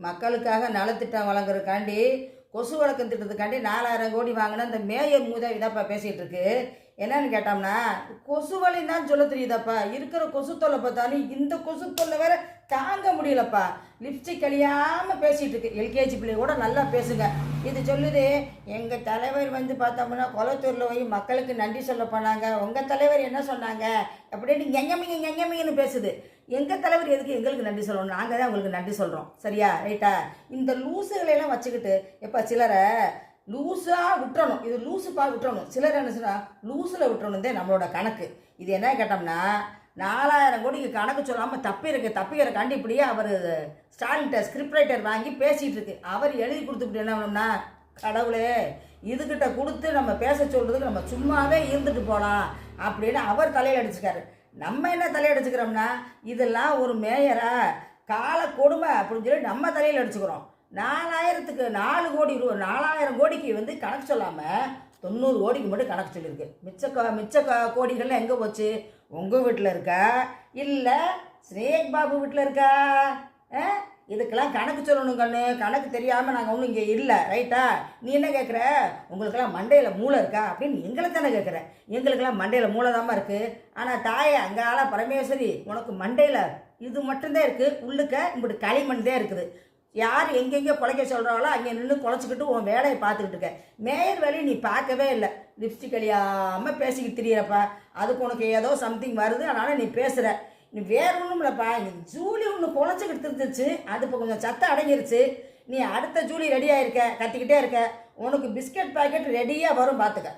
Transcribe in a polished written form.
மக்களுக்காக நலத்திட்டம் வழங்குறதுக்காண்டி கொசு வழக்கம் திட்டத்துக்காண்டி 4000 கோடி வாங்கினா இந்த மேயர் மூதா இதாப்பா பேசிகிட்டு இருக்கு. என்னன்னு கேட்டோம்னா, கொசு வலின்னு தான் சொல்ல தெரியுதாப்பா. இருக்கிற கொசு தொல்லை பார்த்தாலும் இந்த கொசு தொல்லை வேற தாங்க முடியலப்பா. லிப்ஸ்டிக் கழியாமல் பேசிகிட்டு இருக்கு. எல்கேஜி பிள்ளை கூட நல்லா பேசுங்க. இது சொல்லுது, எங்கள் தலைவர் வந்து பார்த்தோம்னா குளத்தூரில் போய் மக்களுக்கு நன்றி சொல்ல போனாங்க, உங்கள் தலைவர் என்ன சொன்னாங்க அப்படின்னு எங்கமிங்கன்னு பேசுது. எங்கள் தலைவர் எதுக்கு எங்களுக்கு நன்றி சொல்லணும்? நாங்கள் தான் உங்களுக்கு நன்றி சொல்கிறோம். சரியா? ரைட்டா? இந்த லூசுகளையெல்லாம் வச்சுக்கிட்டு எப்போ சிலரை லூஸாக விட்டுறணும். இது லூஸுப்பா விட்டுறணும். சிலர் என்ன சொன்னால் லூஸில் விட்டுறணும் தான் நம்மளோட கணக்கு. இது என்ன கேட்டோம்னா, 4000 கோடிக்கு கணக்கு சொல்லாமல் தப்பிக்கிறக்காண்டி இப்படியே அவர் ஸ்டாலின்கிட்ட ஸ்கிரிப்ட் ரைட்டர் வாங்கி பேசிகிட்டு இருக்கு. அவர் எழுதி கொடுத்துட்டு என்ன பண்ணோம்னா, கடவுளே இதுகிட்ட கொடுத்து நம்ம பேச சொல்கிறதுக்கு நம்ம சும்மாவே இருந்துட்டு போகலாம் அப்படின்னு அவர் தலையில் அடிச்சுக்காரு. நம்ம என்ன தலையடிச்சுக்கிறோம்னா, இதெல்லாம் ஒரு மேயரா கால கொடுமை அப்படின்னு சொல்லி நம்ம தலையில் அடிச்சுக்கிறோம். 4000க்கு 4 கோடி ரூபா, 4000 கோடிக்கு வந்து கணக்கு சொல்லாமல் 90 கோடிக்கு மட்டும் கணக்கு சொல்லியிருக்கு. மிச்ச கோடிகள்லாம் எங்கே போச்சு? உங்கள் வீட்டில் இருக்கா இல்லை ஸ்னேக் பாபு வீட்டில் இருக்கா? இதுக்கெல்லாம் கணக்கு சொல்லணும் கண்ணு. கணக்கு தெரியாமல் நாங்கள் ஒன்றும் இங்கே இல்லை. ரைட்டா? நீ என்ன கேட்குற? உங்களுக்கெல்லாம் மண்டையில் மூளை இருக்கா அப்படின்னு எங்களை தானே கேட்குற. எங்களுக்கெல்லாம் மண்டையில் மூளை தாம்மா இருக்குது. ஆனால் தாயே அங்கால பரமேஸ்வரி உனக்கு மண்டையில் இது மட்டும்தான் இருக்குது, உள்ளுக்க இப்படி களிமண் தான் இருக்குது. யார் எங்கெங்கே குலைக்க சொல்கிறாங்களோ அங்கே நின்று குலைச்சிக்கிட்டு உன் வேலையை பார்த்துக்கிட்டு இருக்க. மேயர் வேலையை நீ பார்க்கவே இல்லை. லிப்ஸ்டிக் அழியாமல் பேசிக்கிட்டு தெரியறப்பா. அதுக்கு உனக்கு ஏதோ சம்திங் வருது, அதனால் நீ பேசுகிற. நீ வேற ஒன்றும் இல்லைப்பா. இங்கே ஜூலி ஒன்று குலைச்சிக்கிட்டு இருந்துச்சு, அது இப்போ கொஞ்சம் சத்தம் அடங்கிருச்சு. நீ அடுத்த ஜூலி ரெடியாக இருக்க, கத்திக்கிட்டே இருக்க. உனக்கு பிஸ்கட் பாக்கெட் ரெடியாக வரும், பார்த்துக்க.